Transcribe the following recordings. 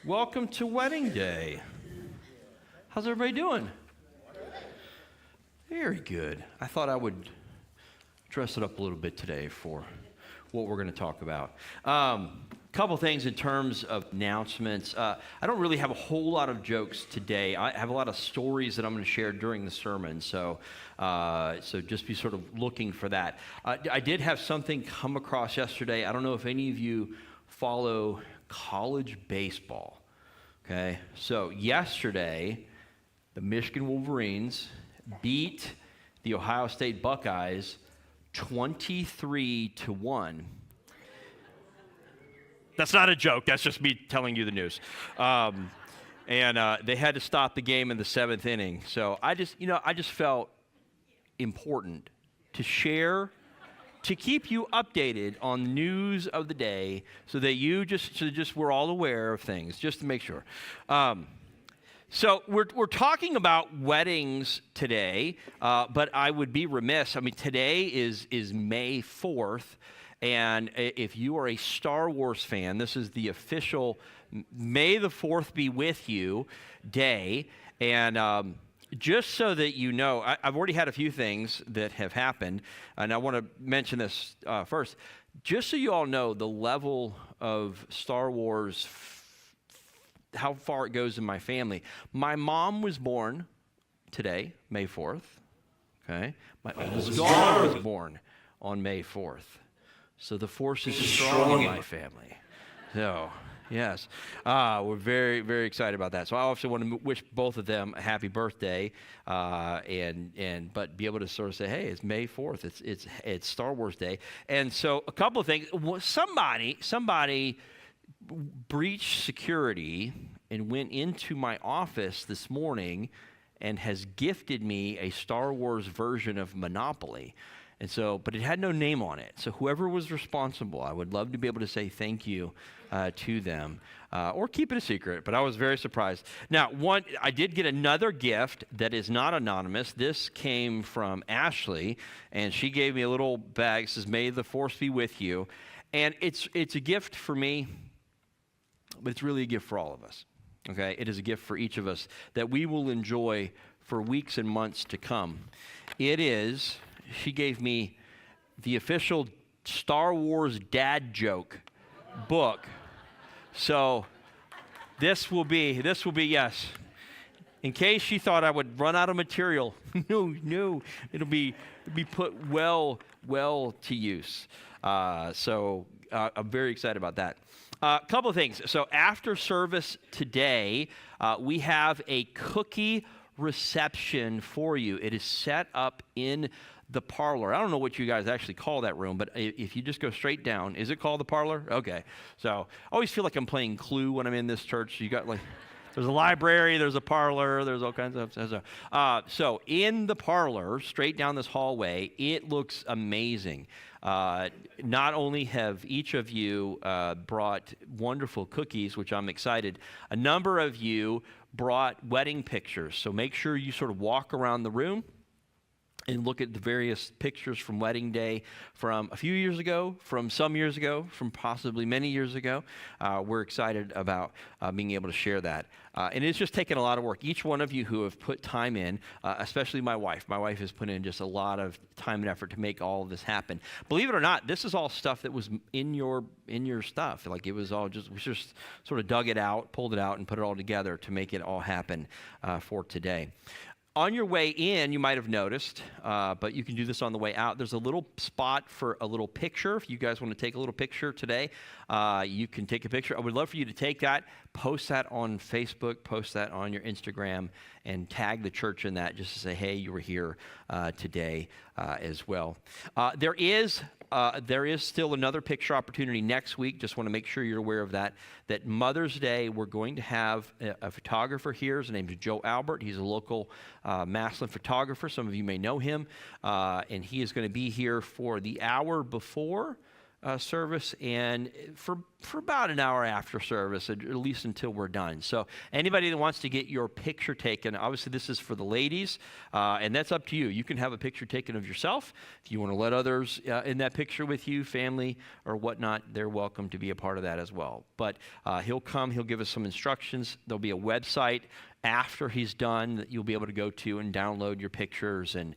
Welcome to wedding day. How's everybody doing? Very good. I thought I would dress it up a little bit today for what we're going to talk about. Couple things in terms of announcements. I don't really have a whole lot of jokes today. I have a lot of stories that I'm going to share during the sermon, so just be sort of looking for that. I did have something come across yesterday. I don't know if any of you follow college baseball. Okay, so yesterday, the Michigan Wolverines beat the Ohio State Buckeyes 23-1. That's not a joke. That's just me telling you the news. And they had to stop the game in the 7th inning. So I just felt important to share, to keep you updated on the news of the day, so that you we're all aware of things, just to make sure. So we're talking about weddings today, but I would be remiss. I mean, today is May 4th, and if you are a Star Wars fan, this is the official May the 4th be with you day. And just so that you know, I've already had a few things that have happened, and I want to mention this first. Just so you all know the level of Star Wars, how far it goes in my family. My mom was born today, May 4th. Okay? My oldest daughter was born on May 4th. So the force is strong in my family. So, yes. We're very, very excited about that. So I also want to wish both of them a happy birthday, but be able to sort of say, hey, it's May 4th. It's Star Wars Day. And so a couple of things. Somebody breached security and went into my office this morning and has gifted me a Star Wars version of Monopoly. And so, but it had no name on it. So whoever was responsible, I would love to be able to say thank you to them, or keep it a secret. But I was very surprised. Now, I did get another gift that is not anonymous. This came from Ashley, and she gave me a little bag. It says, "May the force be with you." And it's a gift for me, but it's really a gift for all of us. Okay, it is a gift for each of us that we will enjoy for weeks and months to come. She gave me the official Star Wars dad joke book. So this will be yes. In case she thought I would run out of material, no, it'll be put well to use. So I'm very excited about that. A couple of things. So after service today, we have a cookie reception for you. It is set up in the parlor. I don't know what you guys actually call that room, but if you just go straight down, is it called the parlor? Okay. So I always feel like I'm playing Clue when I'm in this church. You got there's a library, there's a parlor, there's all kinds of stuff. So in the parlor, straight down this hallway, it looks amazing. Not only have each of you brought wonderful cookies, which I'm excited, a number of you brought wedding pictures. So make sure you sort of walk around the room and look at the various pictures from wedding day from a few years ago, from some years ago, from possibly many years ago. We're excited about being able to share that. And it's just taken a lot of work. Each one of you who have put time in, especially my wife. My wife has put in just a lot of time and effort to make all of this happen. Believe it or not, this is all stuff that was in your stuff. Like it was all we just sort of dug it out, pulled it out, and put it all together to make it all happen for today. On your way in, you might have noticed, but you can do this on the way out. There's a little spot for a little picture. If you guys want to take a little picture today, you can take a picture. I would love for you to take that, post that on Facebook, post that on your Instagram, and tag the church in that just to say, hey, you were here today as well. There is still another picture opportunity next week. Just want to make sure you're aware of that. That Mother's Day, we're going to have a photographer here. His name is Joe Albert. He's a local Massillon photographer. Some of you may know him. And he is going to be here for the hour before service and for about an hour after service, at least until we're done. So anybody that wants to get your picture taken, obviously this is for the ladies, and that's up to you. You can have a picture taken of yourself. If you want to let others in that picture with you, family or whatnot, they're welcome to be a part of that as well. But he'll come, he'll give us some instructions. There'll be a website after he's done that you'll be able to go to and download your pictures and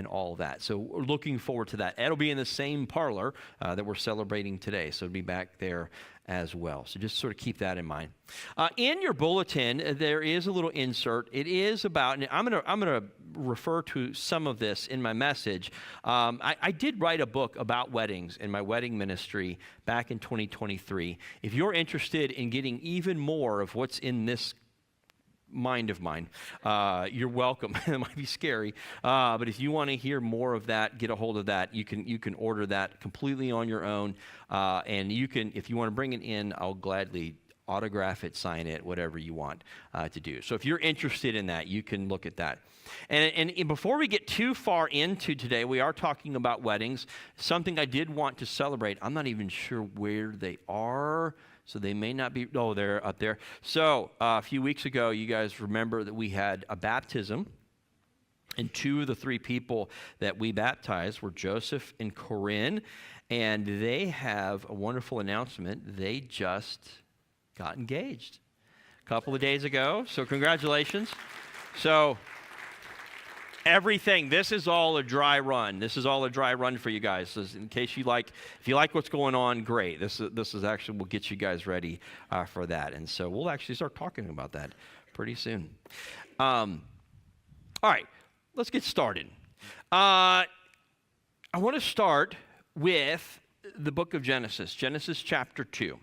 all that. So we're looking forward to that. It'll be in the same parlor that we're celebrating today, so it'll be back there as well. So just sort of keep that in mind. In your bulletin, there is a little insert. It is about, and I'm gonna refer to some of this in my message. I did write a book about weddings in my wedding ministry back in 2023. If you're interested in getting even more of what's in this mind of mine, you're welcome. It might be scary, but if you want to hear more of that, get a hold of that. You can order that completely on your own, and you can, if you want to bring it in, I'll gladly autograph it, sign it, whatever you want to do. So if you're interested in that, you can look at that. And before we get too far into today, we are talking about weddings. Something I did want to celebrate. I'm not even sure where they are. So they may not be, oh, they're up there. So a few weeks ago, you guys remember that we had a baptism. And two of the three people that we baptized were Joseph and Corinne. And they have a wonderful announcement. They just got engaged a couple of days ago. So congratulations. So everything, this is all a dry run. This is all a dry run for you guys. So in case you like, if you like what's going on, great. This is actually, we'll get you guys ready for that. And so we'll actually start talking about that pretty soon. All right, let's get started. I want to start with the book of Genesis, Genesis chapter 2.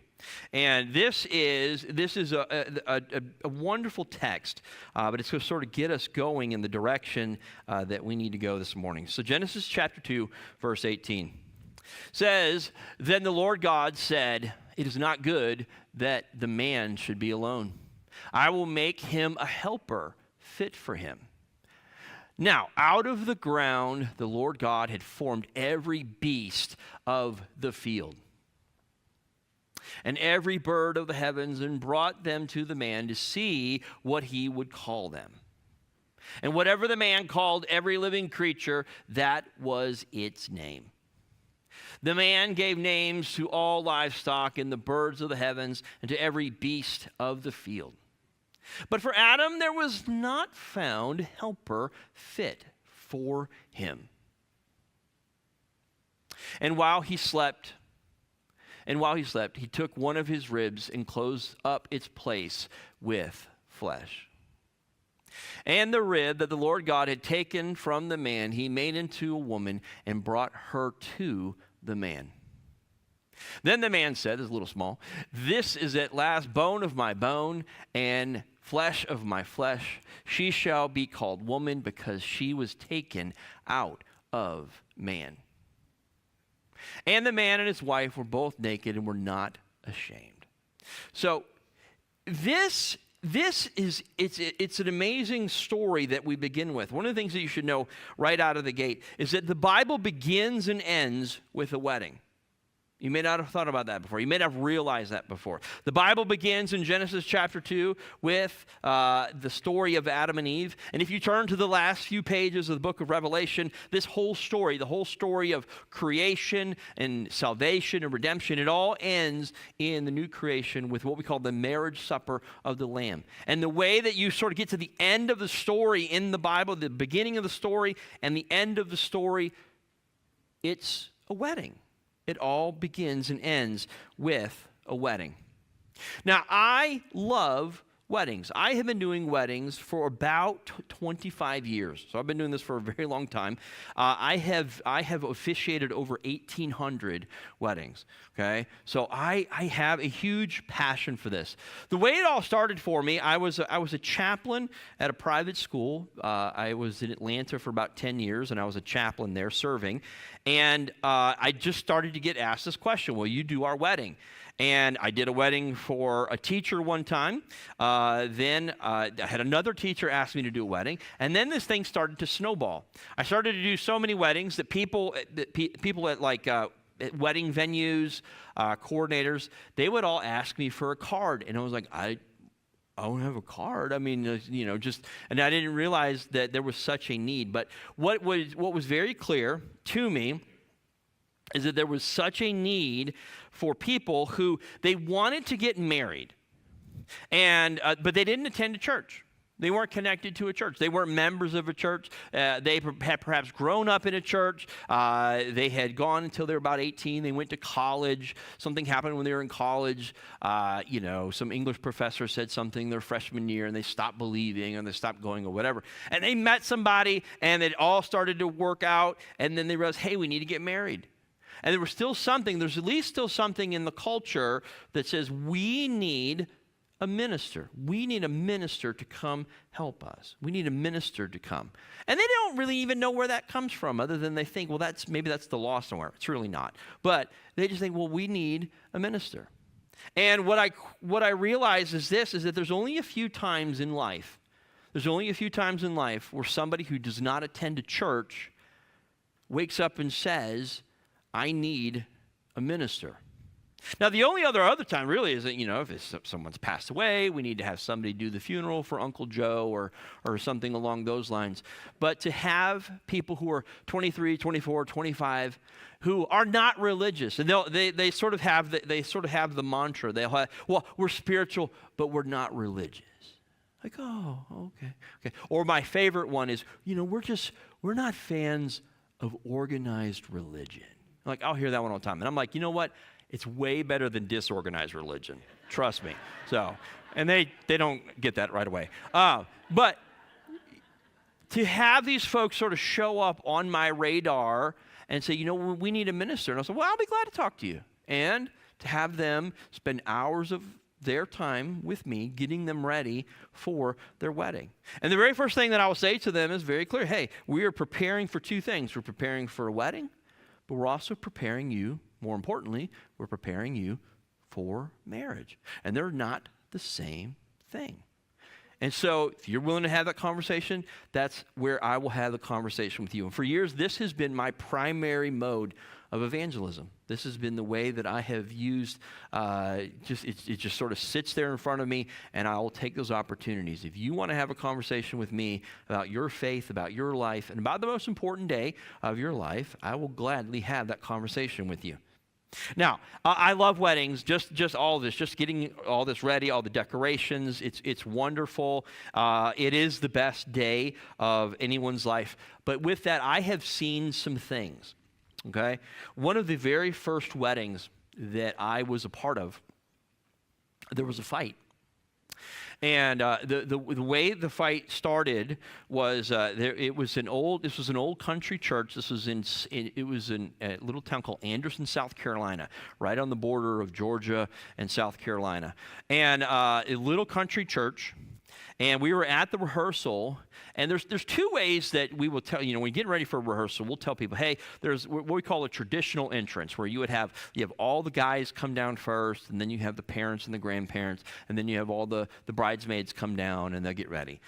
And this is a wonderful text, but it's going to sort of get us going in the direction that we need to go this morning. So Genesis chapter 2, verse 18 says, "Then the Lord God said, 'It is not good that the man should be alone. I will make him a helper fit for him.' Now, out of the ground the Lord God had formed every beast of the field and every bird of the heavens, and brought them to the man to see what he would call them. And whatever the man called every living creature, that was its name. The man gave names to all livestock and the birds of the heavens and to every beast of the field. But for Adam there was not found helper fit for him. And while he slept, he took one of his ribs and closed up its place with flesh. And the rib that the Lord God had taken from the man, he made into a woman and brought her to the man. Then the man said," this is a little small, "This is at last bone of my bone and flesh of my flesh. She shall be called woman because she was taken out of man. And the man and his wife were both naked and were not ashamed." So this is, it's an amazing story that we begin with. One of the things that you should know right out of the gate is that the Bible begins and ends with a wedding. You may not have thought about that before. You may not have realized that before. The Bible begins in Genesis chapter 2 with the story of Adam and Eve. And if you turn to the last few pages of the book of Revelation, this whole story, the whole story of creation and salvation and redemption, it all ends in the new creation with what we call the marriage supper of the Lamb. And the way that you sort of get to the end of the story in the Bible, the beginning of the story and the end of the story, it's a wedding. It all begins and ends with a wedding. Now, I love weddings. I have been doing weddings for about 25 years. So I've been doing this for a very long time. I have officiated over 1,800 weddings, okay? So I have a huge passion for this. The way it all started for me, I was a chaplain at a private school. I was in Atlanta for about 10 years, and I was a chaplain there serving. And I just started to get asked this question, will you do our wedding? And I did a wedding for a teacher one time. Then I had another teacher ask me to do a wedding. And then this thing started to snowball. I started to do so many weddings that people at like wedding venues, coordinators, they would all ask me for a card. And I was like, I don't have a card. I mean, and I didn't realize that there was such a need. But what was very clear to me is that there was such a need for people who they wanted to get married, but they didn't attend a church. They weren't connected to a church. They weren't members of a church. They had perhaps grown up in a church. They had gone until they were about 18. They went to college. Something happened when they were in college. Some English professor said something their freshman year, and they stopped believing, and they stopped going, or whatever. And they met somebody, and it all started to work out, and then they realized, hey, we need to get married. And there's at least still something in the culture that says we need a minister. We need a minister to come help us. We need a minister to come. And they don't really even know where that comes from, other than they think, well, maybe that's the law somewhere. It's really not. But they just think, well, we need a minister. And what I realize is that there's only a few times in life where somebody who does not attend a church wakes up and says, I need a minister. Now, the only other time really is that, if someone's passed away, we need to have somebody do the funeral for Uncle Joe or something along those lines. But to have people who are 23, 24, 25, who are not religious, and they sort of have the mantra. They'll have, well, we're spiritual, but we're not religious. Like, oh, okay. Or my favorite one is, we're not fans of organized religion. Like, I'll hear that one all the time. And I'm like, you know what? It's way better than disorganized religion. Trust me. And they don't get that right away. But to have these folks sort of show up on my radar and say, we need a minister. And I said, well, I'll be glad to talk to you. And to have them spend hours of their time with me, getting them ready for their wedding. And the very first thing that I will say to them is very clear. Hey, we are preparing for two things. We're preparing for a wedding, but we're also preparing you, more importantly, we're preparing you for marriage. And they're not the same thing. And so if you're willing to have that conversation, that's where I will have the conversation with you. And for years, this has been my primary mode of evangelism. This has been the way that I have used, it just sort of sits there in front of me, and I will take those opportunities. If you want to have a conversation with me about your faith, about your life, and about the most important day of your life, I will gladly have that conversation with you. Now, I love weddings, just all this, just getting all this ready, all the decorations. It's wonderful. It is the best day of anyone's life. But with that, I have seen some things, okay? One of the very first weddings that I was a part of, there was a fight. And the way the fight started was this was an old country church. This was in a little town called Anderson, South Carolina, right on the border of Georgia and South Carolina. And a little country church. And we were at the rehearsal, and there's two ways that we will tell, when we get ready for a rehearsal, we'll tell people, hey, there's what we call a traditional entrance, where you have all the guys come down first, and then you have the parents and the grandparents, and then you have all the bridesmaids come down, and they'll get ready.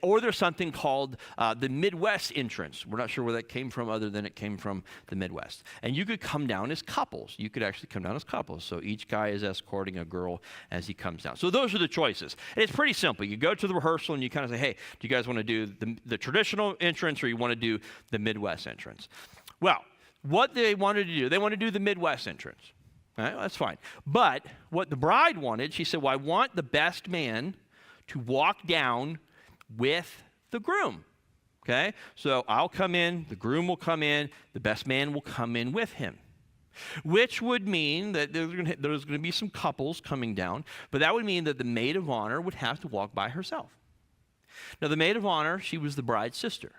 Or there's something called the Midwest entrance. We're not sure where that came from, other than it came from the Midwest. And you could come down as couples. You could actually come down as couples. So each guy is escorting a girl as he comes down. So those are the choices. And it's pretty simple. You go to the rehearsal and you kind of say, hey, do you guys want to do the traditional entrance, or you want to do the Midwest entrance? Well, what they wanted to do, they want to do the Midwest entrance. All right, well, that's fine. But what the bride wanted, she said, well, I want the best man to walk down with the groom, okay? So I'll come in, the groom will come in, the best man will come in with him, which would mean that there's going to be some couples coming down, but that would mean that the maid of honor would have to walk by herself. Now, the maid of honor, she was the bride's sister,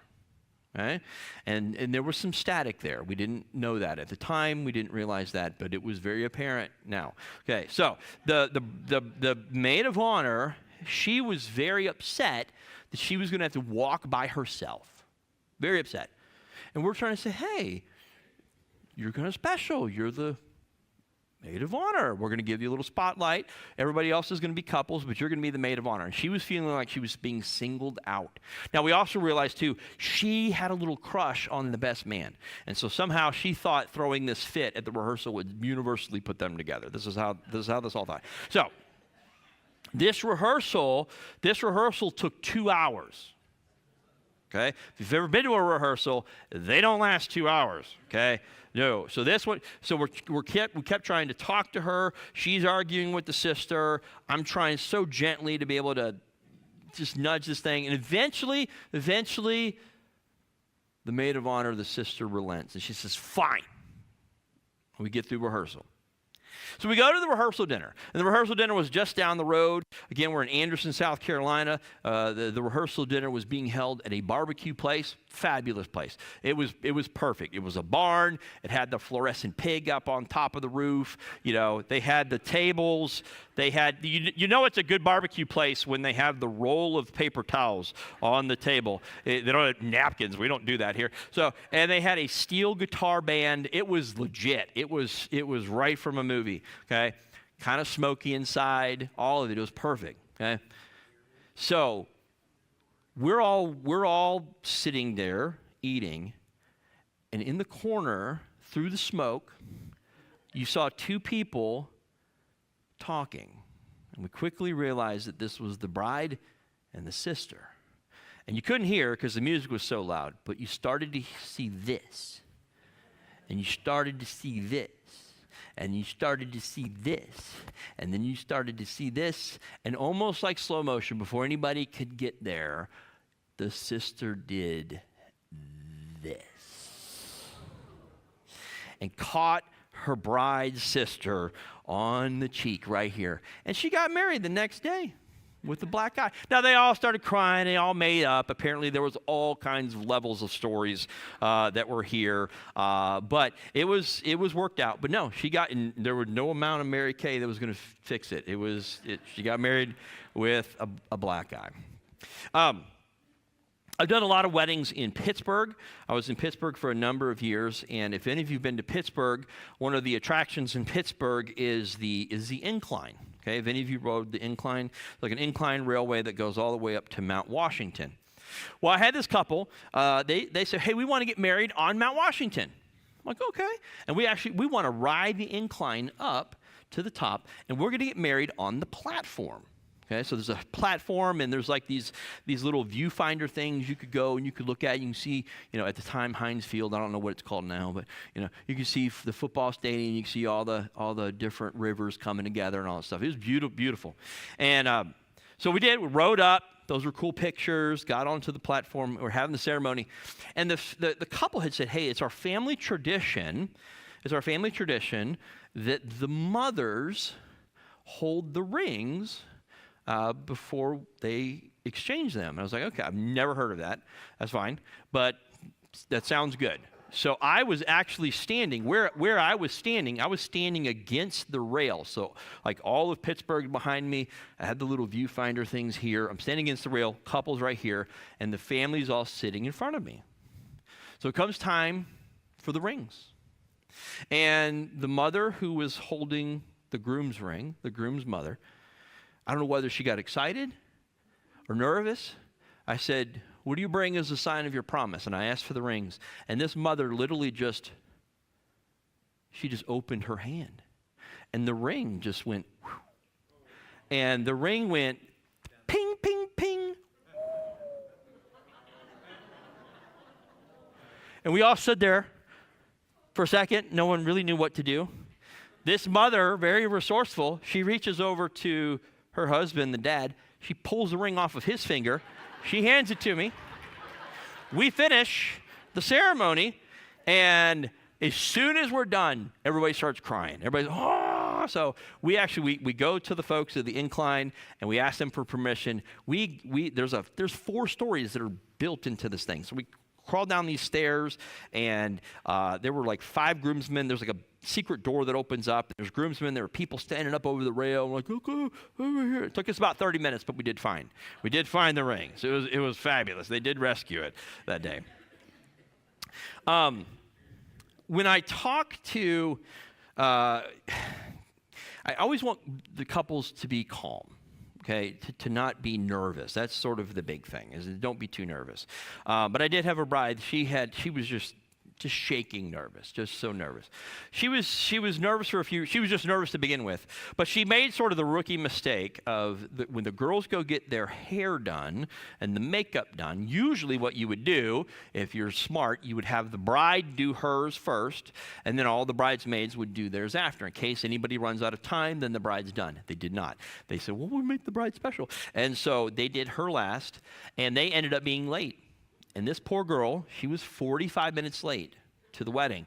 okay? And there was some static there. We didn't know that at the time. We didn't realize that, but it was very apparent now. Okay, so the maid of honor, she was very upset that she was going to have to walk by herself. Very upset. And we're trying to say, hey, you're kind of special. You're the maid of honor. We're going to give you a little spotlight. Everybody else is going to be couples, but you're going to be the maid of honor. And she was feeling like she was being singled out. Now, we also realized, too, she had a little crush on the best man. And so somehow she thought throwing this fit at the rehearsal would universally put them together. This is how this all thought. So this rehearsal took 2 hours. Okay? If you've ever been to a rehearsal, they don't last 2 hours. Okay? No. So this one. So we kept trying to talk to her. She's arguing with the sister. I'm trying so gently to be able to just nudge this thing. And eventually, the maid of honor, the sister, relents, and she says, "Fine." We get through rehearsal. So we go to the rehearsal dinner, and the rehearsal dinner was just down the road. Again, we're in Anderson, South Carolina. The rehearsal dinner was being held at a barbecue place, fabulous place. It was perfect. It was a barn. It had the fluorescent pig up on top of the roof. You know, they had the tables. They had, you know, it's a good barbecue place when they have the roll of paper towels on the table. They don't have napkins. We don't do that here. So, and they had a steel guitar band. It was legit. It was right from a movie. Okay, kind of smoky inside. All of it was perfect. Okay, so we're all sitting there eating, and in the corner, through the smoke, you saw two people talking. And we quickly realized that this was the bride and the sister. And you couldn't hear because the music was so loud, but you started to see this. And you started to see this. And you started to see this. And then you started to see this. And almost like slow motion, before anybody could get there, the sister did this. And caught her bride's sister on the cheek right here. And she got married the next day with the black eye. Now, they all started crying. They all made up. Apparently, there was all kinds of levels of stories that were here. But it was worked out. But no, she got, and there was no amount of Mary Kay that was going to fix it. She got married with a black eye. I've done a lot of weddings in Pittsburgh. I was in Pittsburgh for a number of years, and if any of you have been to Pittsburgh, one of the attractions in Pittsburgh is the incline. Okay, if any of you rode the incline, like an incline railway that goes all the way up to Mount Washington. Well, I had this couple. They said, "Hey, we want to get married on Mount Washington." I'm like, "Okay," and we want to ride the incline up to the top, and we're going to get married on the platform. Okay, so there's a platform, and there's like these little viewfinder things you could go and you could look at. You can see, at the time, Heinz Field. I don't know what it's called now, but you can see the football stadium. You can see all the different rivers coming together and all that stuff. It was beautiful. And so we rode up. Those were cool pictures. Got onto the platform. We're having the ceremony, and the couple had said, "Hey, it's our family tradition. That the mothers hold the rings before they exchange them." And I was like, "Okay, I've never heard of that. That's fine, but that sounds good." So I was actually standing where I was standing against the rail. So like all of Pittsburgh behind me, I had the little viewfinder things here. I'm standing against the rail, couples right here, and the family's all sitting in front of me. So it comes time for the rings. And the mother who was holding the groom's ring, the groom's mother, I don't know whether she got excited or nervous. I said, "What do you bring as a sign of your promise?" And I asked for the rings. And this mother literally she just opened her hand. And the ring just went, whew. And the ring went ping, ping, ping. And we all stood there for a second. No one really knew what to do. This mother, very resourceful, she reaches over to her husband, the dad. She pulls the ring off of his finger. She hands it to me. We finish the ceremony, and as soon as we're done, everybody starts crying. Everybody's, "Oh!" So we go to the folks at the incline, and we ask them for permission. There's 4 stories that are built into this thing. So we crawled down these stairs, and there were like 5 groomsmen. There's like a secret door that opens up. There's groomsmen. There were people standing up over the rail. I'm like, "Okay, over here." It took us about 30 minutes, but we did find the rings. It was fabulous. They did rescue it that day. When I talk to I always want the couples to be calm. Okay, to not be nervous. That's sort of the big thing, is don't be too nervous. But I did have a bride. She was just shaking nervous, just so nervous. She was nervous she was just nervous to begin with, but she made sort of the rookie mistake of when the girls go get their hair done and the makeup done, usually what you would do, if you're smart, you would have the bride do hers first, and then all the bridesmaids would do theirs after. In case anybody runs out of time, then the bride's done. They did not. They said, well, we'll make the bride special. And so they did her last, and they ended up being late. And this poor girl, she was 45 minutes late to the wedding.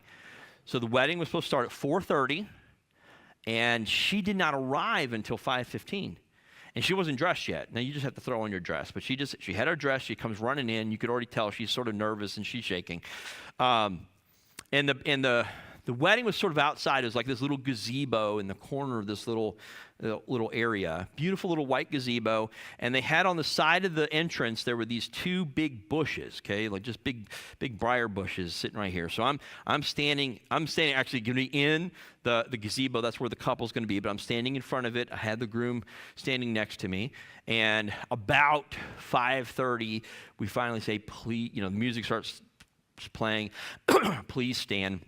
So the wedding was supposed to start at 4:30, and she did not arrive until 5:15. And she wasn't dressed yet. Now, you just have to throw on your dress. But she had her dress. She comes running in. You could already tell she's sort of nervous, and she's shaking. And the wedding was sort of outside. It was like this little gazebo in the corner of this little area. Beautiful little white gazebo. And they had on the side of the entrance, there were these two big bushes, okay, like just big briar bushes sitting right here. So I'm standing actually going to be in the gazebo. That's where the couple's going to be, but I'm standing in front of it. I had the groom standing next to me. And about 5:30, we finally say, please, the music starts playing, please stand.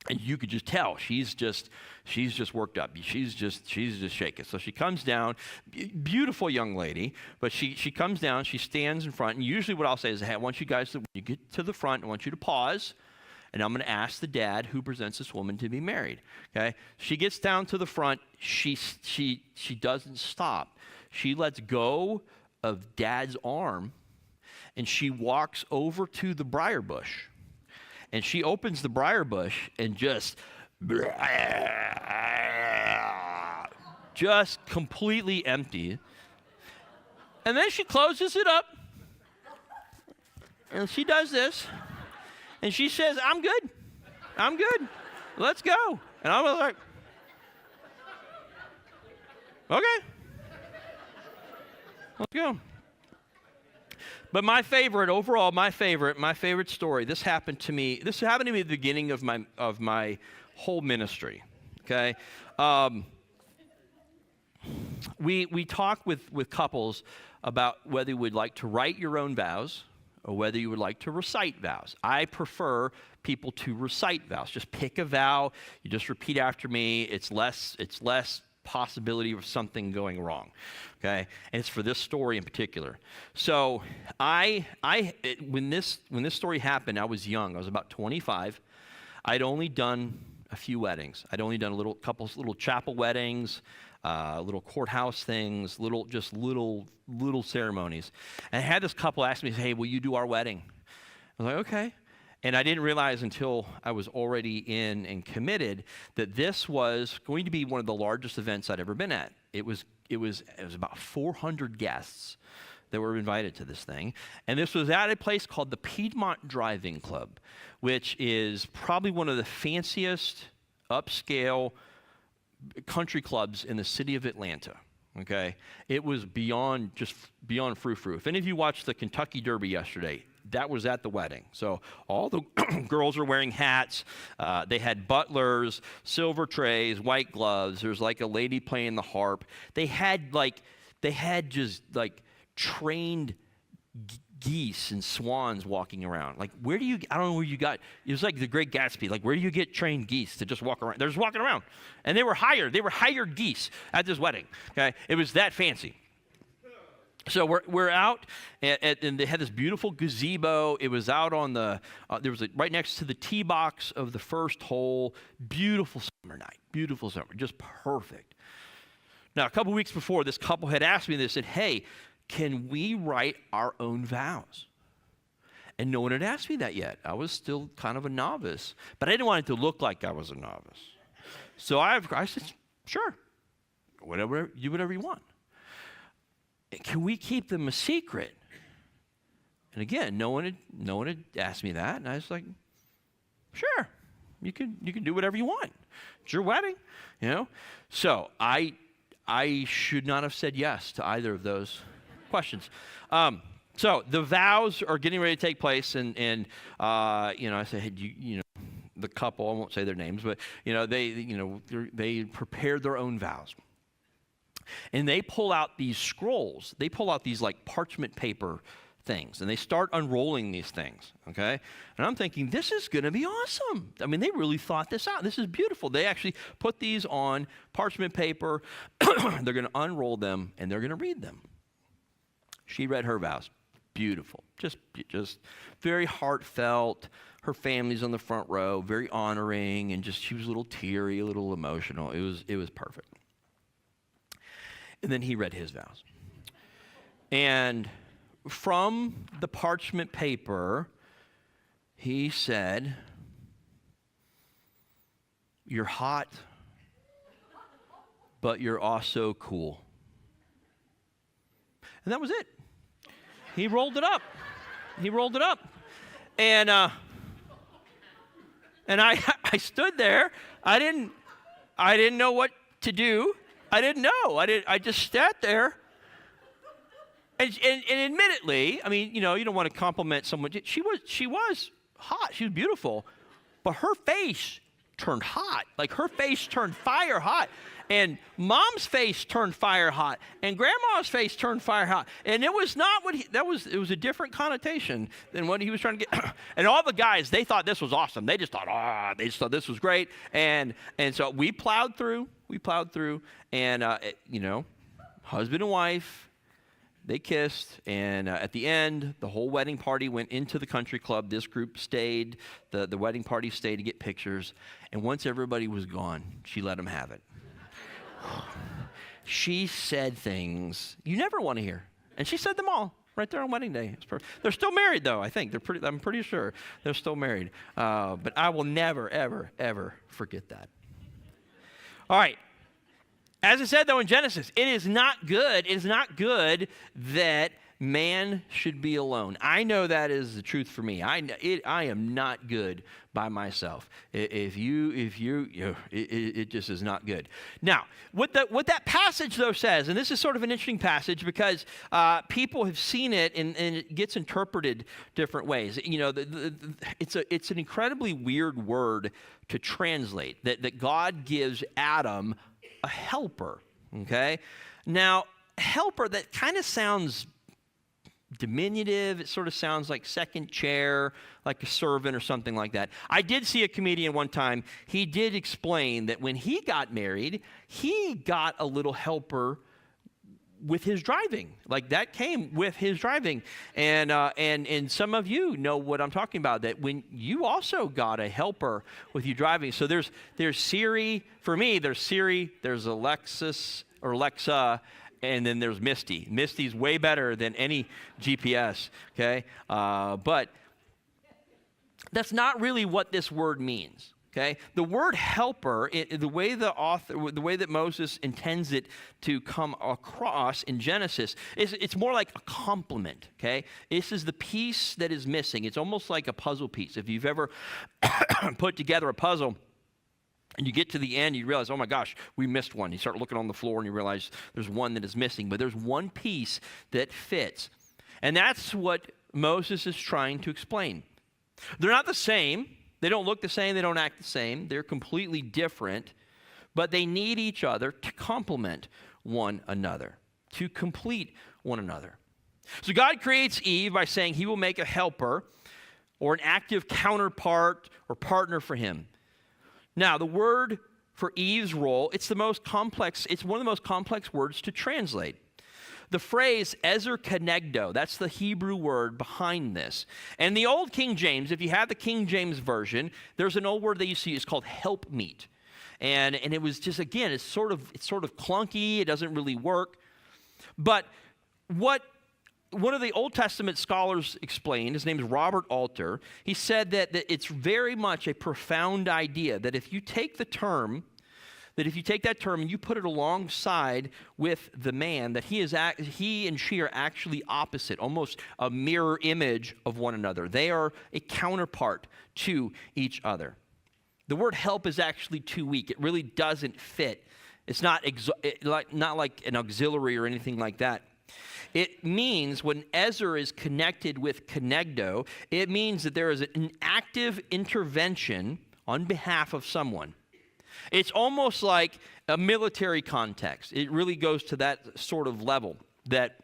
And you could just tell she's just worked up. She's just shaking. So she comes down, beautiful young lady, but she comes down, she stands in front, and usually what I'll say is, hey, I want you guys when you get to the front, I want you to pause, and I'm going to ask the dad who presents this woman to be married. Okay? She gets down to the front, she doesn't stop. She lets go of dad's arm, and she walks over to the briar bush. And she opens the briar bush and just completely empty. And then she closes it up. And she does this. And she says, I'm good. Let's go. And I was like, okay. Let's go. But my favorite story, this happened to me at the beginning of my whole ministry, okay? We talk with couples about whether you would like to write your own vows or whether you would like to recite vows. I prefer people to recite vows. Just pick a vow, you just repeat after me. It's less possibility of something going wrong, okay? And it's for this story in particular. So when this story happened, I was young. I was about 25. I'd only done a few weddings. I'd only done little chapel weddings, little courthouse things, little ceremonies. And I had this couple ask me, hey, will you do our wedding? I was like, okay. And I didn't realize until I was already in and committed that this was going to be one of the largest events I'd ever been at. It was about 400 guests that were invited to this thing. And this was at a place called the Piedmont Driving Club, which is probably one of the fanciest upscale country clubs in the city of Atlanta. Okay? It was beyond frou-frou. If any of you watched the Kentucky Derby yesterday, that was at the wedding. So all the girls were wearing hats. They had butlers, silver trays, white gloves. There's like a lady playing the harp. They had just trained geese and swans walking around. Like, I don't know where you got, it was like the Great Gatsby. Like, where do you get trained geese to just walk around? They're just walking around. And they were hired geese at this wedding. Okay? It was that fancy. So we're out, and they had this beautiful gazebo. It was out on right next to the tee box of the first hole. Beautiful summer night, just perfect. Now, a couple weeks before, this couple had asked me, they said, hey, can we write our own vows? And no one had asked me that yet. I was still kind of a novice, but I didn't want it to look like I was a novice. So I said, sure, whatever you want. Can we keep them a secret? And again, no one had asked me that, and I was like, sure, you can do whatever you want. It's your wedding, So I should not have said yes to either of those questions. So the vows are getting ready to take place, and I said, hey, the couple, I won't say their names, but they prepared their own vows. And they pull out these scrolls. They pull out these like parchment paper things, and they start unrolling these things, okay? And I'm thinking, this is going to be awesome. I mean, they really thought this out. This is beautiful. They actually put these on parchment paper. They're going to unroll them, and they're going to read them. She read her vows. Beautiful. Just very heartfelt. Her family's on the front row, very honoring, and she was a little teary, a little emotional. It was perfect. And then he read his vows. And from the parchment paper, he said, "You're hot, but you're also cool." And that was it. He rolled it up. And I stood there. I didn't know what to do. I didn't know. I just sat there. And admittedly, I mean, you don't want to compliment someone. She was hot. She was beautiful. But her face turned hot. Like her face turned fire hot. And mom's face turned fire hot. And grandma's face turned fire hot. And it was not it was a different connotation than what he was trying to get. And all the guys, they thought this was awesome. They just thought this was great. And so we plowed through. And, husband and wife, they kissed, and at the end, the whole wedding party went into the country club. This group stayed. The wedding party stayed to get pictures. And once everybody was gone, she let them have it. She said things you never want to hear. And she said them all right there on wedding day. They're still married, though, I think. I'm pretty sure they're still married. But I will never, ever, ever forget that. All right. As I said, though, in Genesis, it is not good that man should be alone. I know that is the truth for me. I am not good by myself. It just is not good. Now, what that passage, though, says, and this is sort of an interesting passage because people have seen it and it gets interpreted different ways. It's an incredibly weird word to translate, that God gives Adam a helper, okay? Now, helper, that kind of sounds diminutive. It sort of sounds like second chair, like a servant or something like that. I did see a comedian one time. He did explain that when he got married, he got a little helper with his driving. Like that came with his driving. And some of you know what I'm talking about, that when you also got a helper with you driving. So there's Siri. For me, there's Siri, there's Alexis or Alexa, and then there's Misty. Misty's way better than any GPS, okay? But that's not really what this word means. Okay, the word helper, the way that Moses intends it to come across in Genesis, it's more like a complement. Okay, this is the piece that is missing. It's almost like a puzzle piece. If you've ever put together a puzzle and you get to the end, you realize, oh my gosh, we missed one. You start looking on the floor and you realize there's one that is missing, but there's one piece that fits, and that's what Moses is trying to explain. They're not the same. They don't look the same. They don't act the same. They're completely different, but they need each other to complement one another, to complete one another. So God creates Eve by saying he will make a helper or an active counterpart or partner for him. Now, the word for Eve's role, it's one of the most complex words to translate. The phrase ezer kenegdo, that's the Hebrew word behind this. And the old King James, if you have the King James version, there's an old word that you see, it's called helpmeet. And it was just, again, it's sort of clunky, it doesn't really work. But what one of the Old Testament scholars explained, his name is Robert Alter, he said that it's very much a profound idea, that if you take that term and you put it alongside with the man, that he and she are actually opposite, almost a mirror image of one another. They are a counterpart to each other. The word help is actually too weak. It really doesn't fit. It's not like an auxiliary or anything like that. It means when ezer is connected with kenegdo, it means that there is an active intervention on behalf of someone. It's almost like a military context. It really goes to that sort of level that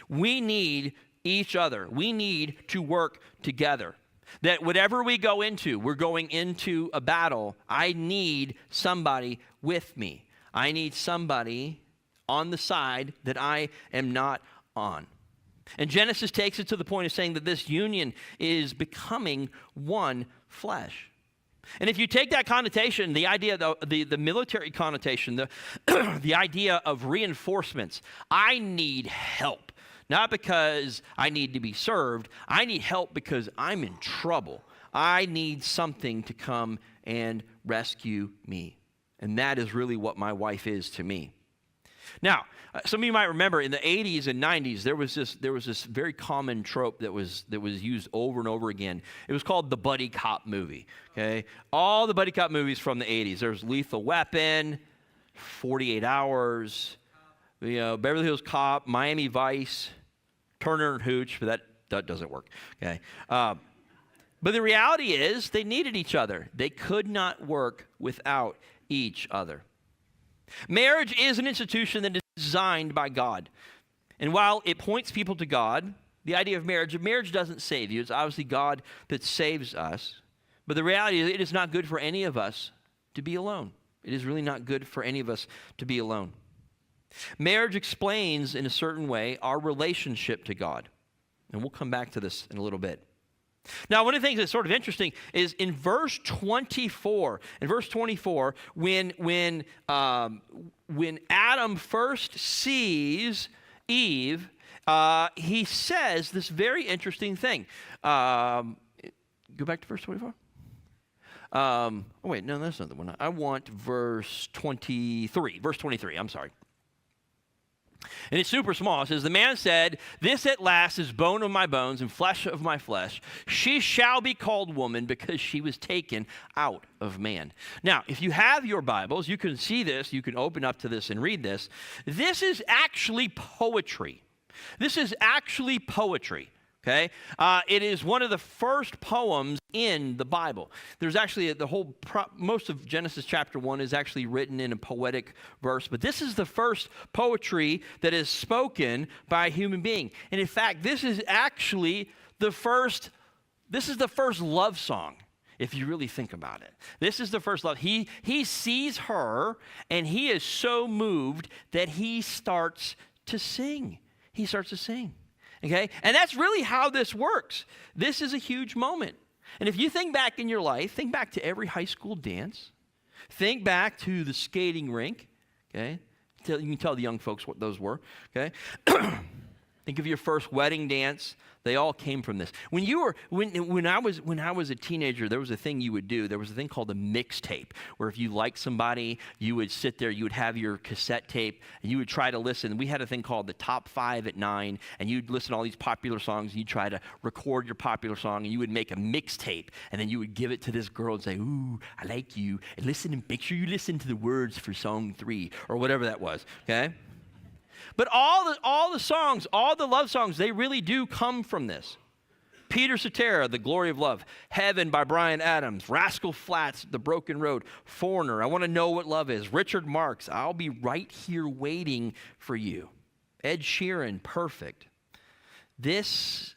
we need each other. We need to work together. That whatever we go into, we're going into a battle. I need somebody with me. I need somebody on the side that I am not on. And Genesis takes it to the point of saying that this union is becoming one flesh. And if you take that connotation, the idea, the military connotation, the idea of reinforcements, I need help. Not because I need to be served. I need help because I'm in trouble. I need something to come and rescue me. And that is really what my wife is to me. Now, some of you might remember in the 80s and 90s, there was this very common trope that was used over and over again. It was called the buddy cop movie. Okay, all the buddy cop movies from the 80s. There's Lethal Weapon, 48 Hours, Beverly Hills Cop, Miami Vice, Turner and Hooch, but that doesn't work. Okay, but the reality is they needed each other. They could not work without each other. Marriage is an institution that is designed by God. And while it points people to God, the idea of marriage doesn't save you. It's obviously God that saves us. But the reality is it is not good for any of us to be alone. It is really not good for any of us to be alone. Marriage explains, in a certain way, our relationship to God. And we'll come back to this in a little bit. Now, one of the things that's sort of interesting is in verse 24. In verse 24, when Adam first sees Eve, he says this very interesting thing. Go back to verse 24. Oh wait, no, that's not the one. I want verse 23. Verse 23. I'm sorry. And it's super small. It says, the man said, this at last is bone of my bones and flesh of my flesh. She shall be called woman because she was taken out of man. Now, if you have your Bibles, you can see this. You can open up to this and read this. This is actually poetry. This is actually poetry. Okay, it is one of the first poems in the Bible. There's actually most of Genesis chapter 1 is actually written in a poetic verse, but this is the first poetry that is spoken by a human being. And in fact, this is actually the first love song, if you really think about it. This is the first love. He sees her, and he is so moved that he starts to sing. He starts to sing. Okay? And that's really how this works. This is a huge moment. And if you think back in your life, think back to every high school dance. Think back to the skating rink. Okay? You can tell the young folks what those were. Okay? Think of your first wedding dance. They all came from this. When I was a teenager, there was a thing you would do. There was a thing called a mixtape, where if you liked somebody, you would sit there, you would have your cassette tape, and you would try to listen. We had a thing called the Top 5 at 9, and you'd listen to all these popular songs, and you'd try to record your popular song, and you would make a mixtape, and then you would give it to this girl and say, ooh, I like you, and make sure you listen to the words for song 3, or whatever that was, okay? But all the songs, all the love songs, they really do come from this. Peter Cetera, The Glory of Love. Heaven by Bryan Adams. Rascal Flatts, The Broken Road. Foreigner, I Want to Know What Love Is. Richard Marx, I'll Be Right Here Waiting for You. Ed Sheeran, Perfect. This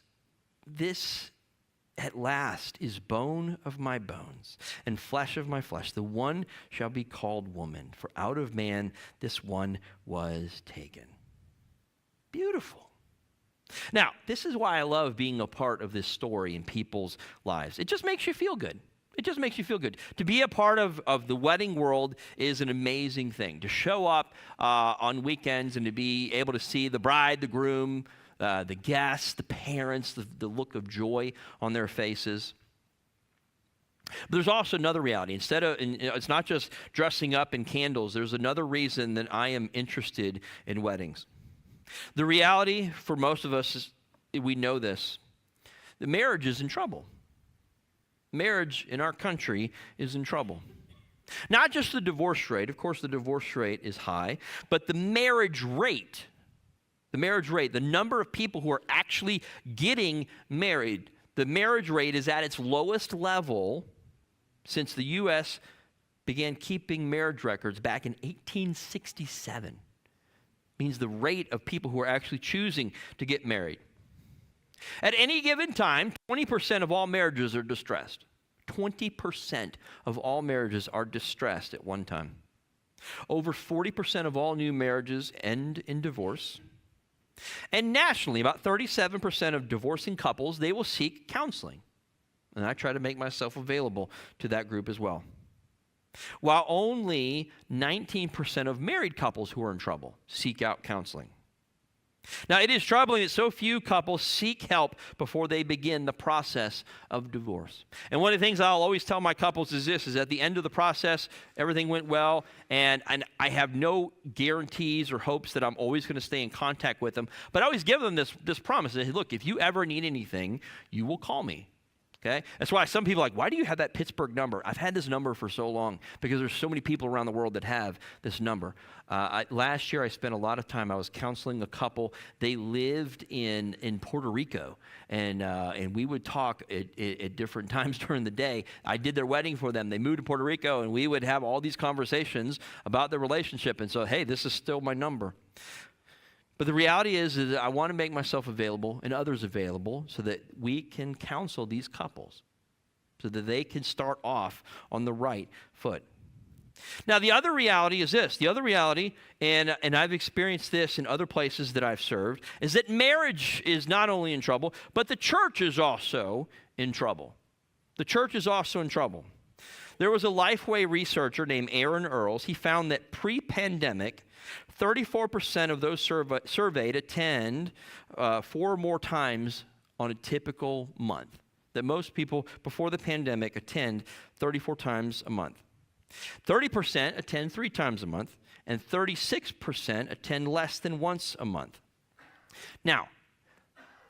at last is bone of my bones and flesh of my flesh. The one shall be called woman, for out of man this one was taken. Beautiful. Now, this is why I love being a part of this story in people's lives. It just makes you feel good. It just makes you feel good. To be a part of the wedding world is an amazing thing. To show up on weekends and to be able to see the bride, the groom, the guests, the parents, the look of joy on their faces. But there's also another reality. It's not just dressing up in candles. There's another reason that I am interested in weddings. The reality for most of us is, we know this, the marriage is in trouble. Marriage in our country is in trouble. Not just the divorce rate. Of course, the divorce rate is high, but the marriage rate, the number of people who are actually getting married, the marriage rate is at its lowest level since the U.S. began keeping marriage records back in 1867. Means the rate of people who are actually choosing to get married. At any given time, 20% of all marriages are distressed. 20% of all marriages are distressed at one time. Over 40% of all new marriages end in divorce. And nationally, about 37% of divorcing couples, they will seek counseling. And I try to make myself available to that group as well. While only 19% of married couples who are in trouble seek out counseling. Now, it is troubling that so few couples seek help before they begin the process of divorce. And one of the things I'll always tell my couples is this, is at the end of the process, everything went well, and I have no guarantees or hopes that I'm always going to stay in contact with them, but I always give them this promise that, hey, look, if you ever need anything, you will call me. Okay? That's why some people are like, why do you have that Pittsburgh number? I've had this number for so long because there's so many people around the world that have this number. Last year, I spent a lot of time, I was counseling a couple. They lived in Puerto Rico, and we would talk at different times during the day. I did their wedding for them. They moved to Puerto Rico, and we would have all these conversations about their relationship. And so, hey, this is still my number. But the reality is that I want to make myself available and others available so that we can counsel these couples so that they can start off on the right foot. Now, the other reality is this. The other reality, and I've experienced this in other places that I've served, is that marriage is not only in trouble, but the church is also in trouble. The church is also in trouble. There was a Lifeway researcher named Aaron Earls. He found that pre-pandemic, 34% of those surveyed attend 4 or more times on a typical month. That most people before the pandemic attend 34 times a month. 30% attend 3 times a month, and 36% attend less than once a month. Now,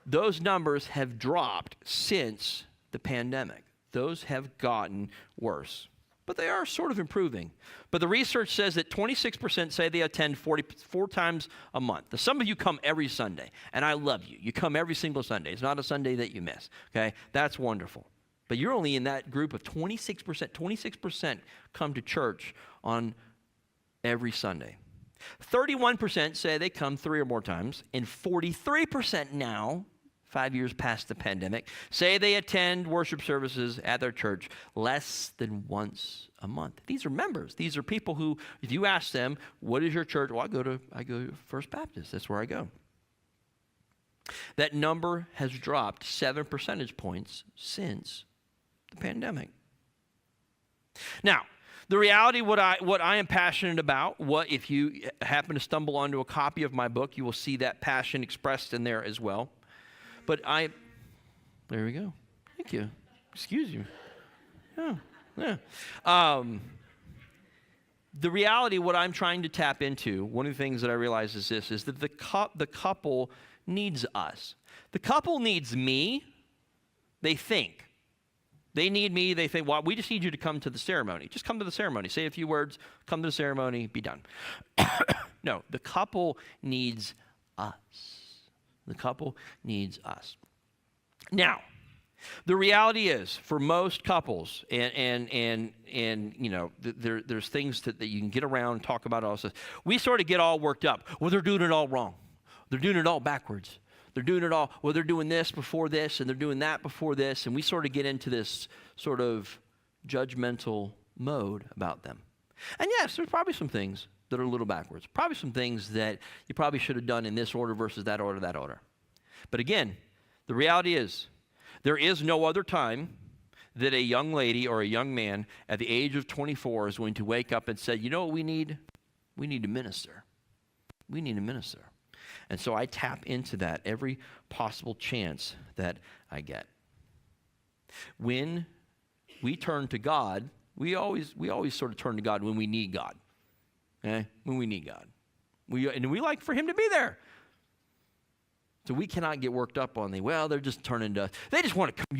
those numbers have dropped since the pandemic. Those have gotten worse. But they are sort of improving. But the research says that 26% say they attend 44 times a month. Now, some of you come every Sunday, and I love you. You come every single Sunday. It's not a Sunday that you miss, okay? That's wonderful. But you're only in that group of 26%. 26% come to church on every Sunday. 31% say they come 3 or more times, and 43% now, 5 years past the pandemic, say they attend worship services at their church less than once a month. These are members. These are people who, if you ask them, what is your church? Well, I go to First Baptist. That's where I go. That number has dropped 7 percentage points since the pandemic. Now, the reality, what I am passionate about, what if you happen to stumble onto a copy of my book, you will see that passion expressed in there as well. But there we go. Thank you. Excuse you. Yeah. The reality, what I'm trying to tap into, one of the things that I realize is this, is that the couple needs us. The couple needs me. They think. They need me. They think, well, we just need you to come to the ceremony. Just come to the ceremony. Say a few words, come to the ceremony, be done. No, the couple needs us. The couple needs us. Now, the reality is, for most couples, and you know, there's things that you can get around and talk about also. We sort of get all worked up. Well, they're doing it all wrong. They're doing it all backwards. They're doing it all, well, they're doing this before this, and they're doing that before this, and we sort of get into this sort of judgmental mode about them. And yes, there's probably some things that are a little backwards. Probably some things that you probably should have done in this order versus that order, that order. But again, the reality is, there is no other time that a young lady or a young man at the age of 24 is going to wake up and say, you know what we need? We need to minister. We need to minister. And so I tap into that every possible chance that I get. When we turn to God, we always sort of turn to God when we need God. Okay? When we need God. And we like for him to be there. So we cannot get worked up on they're just turning to us. They just want to come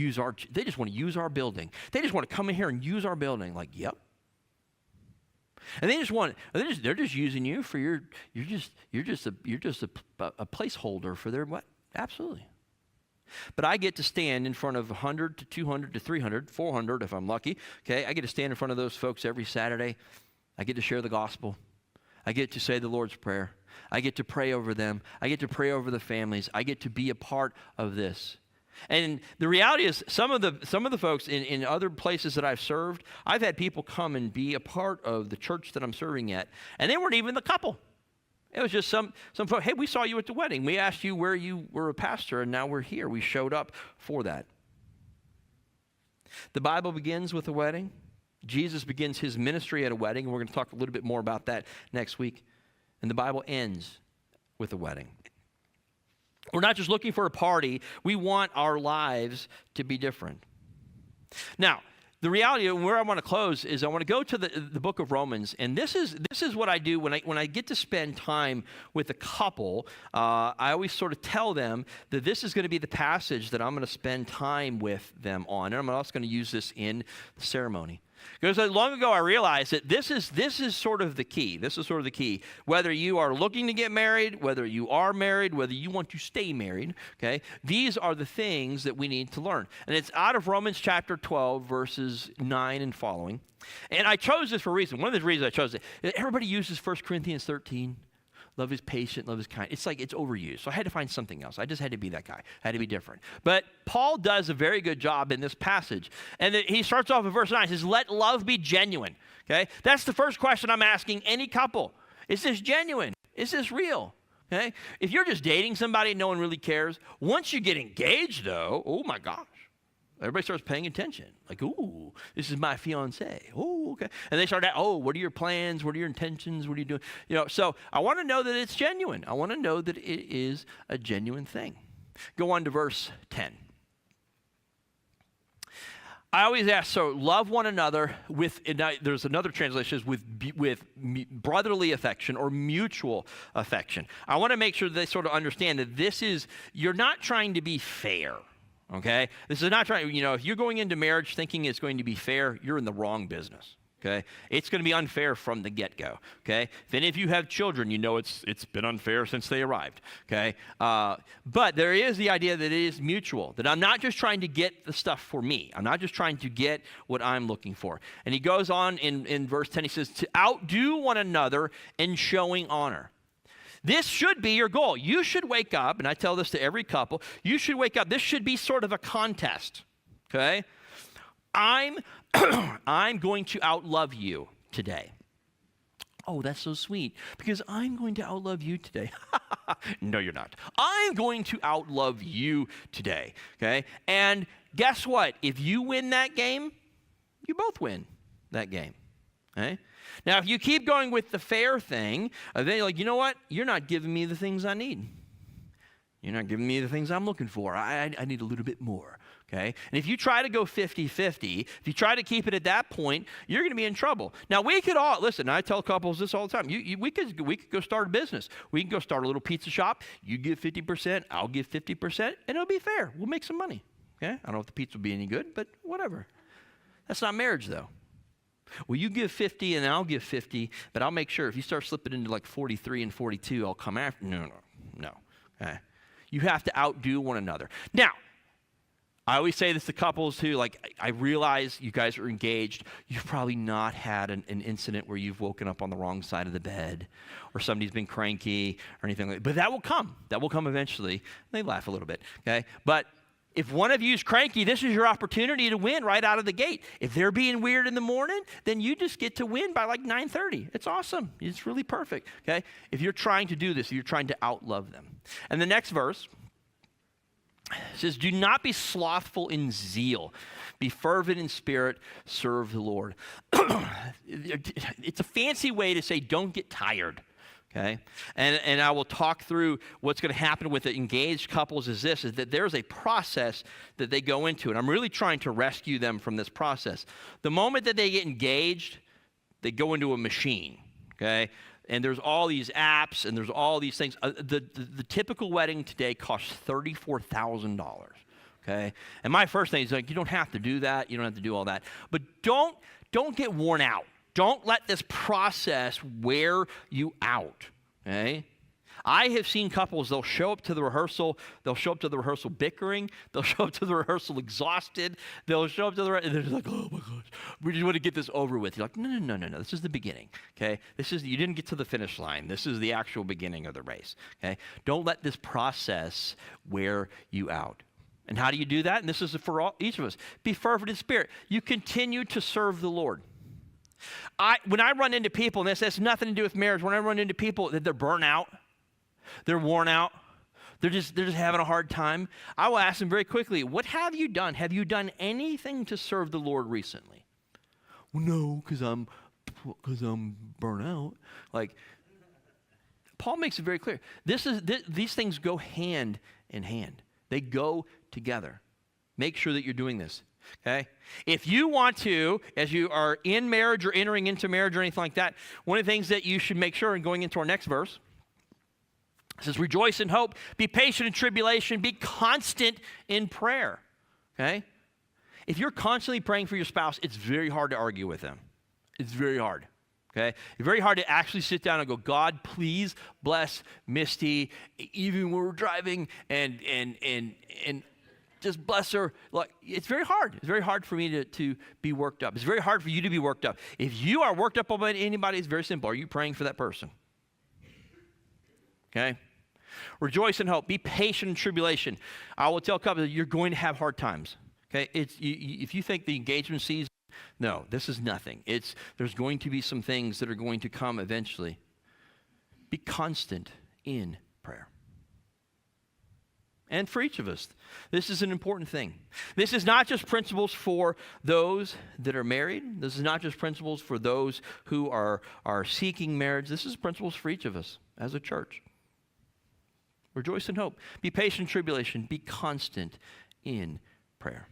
they just want to use our building. They just want to come in here and use our building. Like, yep. And they're just using you for you're just a placeholder for their what? Absolutely. But I get to stand in front of 100 to 200 to 300, 400 if I'm lucky, okay? I get to stand in front of those folks every Saturday. I get to share the gospel. I get to say the Lord's Prayer. I get to pray over them. I get to pray over the families. I get to be a part of this. And the reality is some of the folks in other places that I've served, I've had people come and be a part of the church that I'm serving at, and they weren't even the couple. It was just some folks, hey, we saw you at the wedding. We asked you where you were a pastor, and now we're here. We showed up for that. The Bible begins with a wedding. Jesus begins his ministry at a wedding, and we're going to talk a little bit more about that next week. And the Bible ends with a wedding. We're not just looking for a party. We want our lives to be different. Now, the reality of where I want to close is I want to go to the book of Romans, and this is what I do when I get to spend time with a couple. I always sort of tell them that this is going to be the passage that I'm going to spend time with them on, and I'm also going to use this in the ceremony. Because long ago I realized that this is sort of the key. This is sort of the key. Whether you are looking to get married, whether you are married, whether you want to stay married, okay, these are the things that we need to learn. And it's out of Romans chapter 12, verses 9 and following. And I chose this for a reason. One of the reasons I chose it, everybody uses 1 Corinthians 13. Love is patient, love is kind. It's like it's overused. So I had to find something else. I just had to be that guy. I had to be different. But Paul does a very good job in this passage. And he starts off in verse 9. He says, let love be genuine. Okay? That's the first question I'm asking any couple. Is this genuine? Is this real? Okay? If you're just dating somebody and no one really cares, once you get engaged, though, oh my gosh. Everybody starts paying attention. Like, ooh, this is my fiance. Oh, okay. And they start out, oh, what are your plans? What are your intentions? What are you doing? So I want to know that it's genuine. I want to know that it is a genuine thing. Go on to verse 10. I always ask, so love one another with, there's another translation, with brotherly affection or mutual affection. I want to make sure they sort of understand that you're not trying to be fair. Okay? This is not trying, if you're going into marriage thinking it's going to be fair, you're in the wrong business. Okay? It's going to be unfair from the get-go. Okay? If any of you have children, it's been unfair since they arrived. Okay? But there is the idea that it is mutual, that I'm not just trying to get the stuff for me. I'm not just trying to get what I'm looking for. And he goes on in verse 10, he says, to outdo one another in showing honor. This should be your goal. You should wake up, and I tell this to every couple, you should wake up. This should be sort of a contest, okay? I'm going to outlove you today. Oh, that's so sweet, because I'm going to outlove you today. No, you're not. I'm going to outlove you today, okay? And guess what? If you win that game, you both win that game, okay? Now, if you keep going with the fair thing, then you're like, you know what? You're not giving me the things I need. You're not giving me the things I'm looking for. I need a little bit more, okay? And if you try to go 50-50, if you try to keep it at that point, you're going to be in trouble. Now, we could all, listen, I tell couples this all the time. We could go start a business. We can go start a little pizza shop. You give 50%, I'll give 50%, and it'll be fair. We'll make some money, okay? I don't know if the pizza will be any good, but whatever. That's not marriage, though. Well, you give 50 and I'll give 50, but I'll make sure if you start slipping into like 43 and 42, I'll come after. No. Okay. You have to outdo one another. Now, I always say this to couples too, like I realize you guys are engaged. You've probably not had an incident where you've woken up on the wrong side of the bed or somebody's been cranky or anything like that. But that will come. That will come eventually. They laugh a little bit, okay? But if one of you is cranky, this is your opportunity to win right out of the gate. If they're being weird in the morning, then you just get to win by like 9:30. It's awesome. It's really perfect, okay? If you're trying to do this, you're trying to outlove them. And the next verse says, do not be slothful in zeal. Be fervent in spirit. Serve the Lord. It's a fancy way to say don't get tired. Okay, and I will talk through what's going to happen with the engaged couples is that there's a process that they go into, and I'm really trying to rescue them from this process. The moment that they get engaged, they go into a machine, okay? And there's all these apps, and there's all these things. The typical wedding today costs $34,000, okay? And my first thing is like, you don't have to do that. You don't have to do all that. But don't get worn out. Don't let this process wear you out, okay? I have seen couples, they'll show up to the rehearsal bickering, they'll show up to the rehearsal exhausted, they'll show up to and they're just like, oh my gosh, we just want to get this over with. You're like, no, this is the beginning, okay? You didn't get to the finish line. This is the actual beginning of the race, okay? Don't let this process wear you out. And how do you do that? And this is for each of us. Be fervent in spirit. You continue to serve the Lord. When I run into people, and this has nothing to do with marriage, when I run into people that they're burnt out, they're worn out, they're just having a hard time, I will ask them very quickly, what have you done? Have you done anything to serve the Lord recently? Well, no, because I'm burnt out. Like, Paul makes it very clear. These things go hand in hand. They go together. Make sure that you're doing this, okay? If you want to, as you are in marriage or entering into marriage or anything like that, one of the things that you should make sure, and going into our next verse, it says, rejoice in hope, be patient in tribulation, be constant in prayer, okay? If you're constantly praying for your spouse, it's very hard to argue with them. It's very hard. Okay? It's very hard to actually sit down and go, God, please bless Misty, even when we're driving, and just bless her. Like, it's very hard. It's very hard for me to be worked up. It's very hard for you to be worked up. If you are worked up about anybody, it's very simple. Are you praying for that person? Okay? Rejoice in hope. Be patient in tribulation. I will tell couples that you're going to have hard times. Okay? If you think the engagement season, no, this is nothing. There's going to be some things that are going to come eventually. Be constant in prayer. And for each of us, this is an important thing. This is not just principles for those that are married. This is not just principles for those who are seeking marriage. This is principles for each of us as a church. Rejoice in hope. Be patient in tribulation. Be constant in prayer.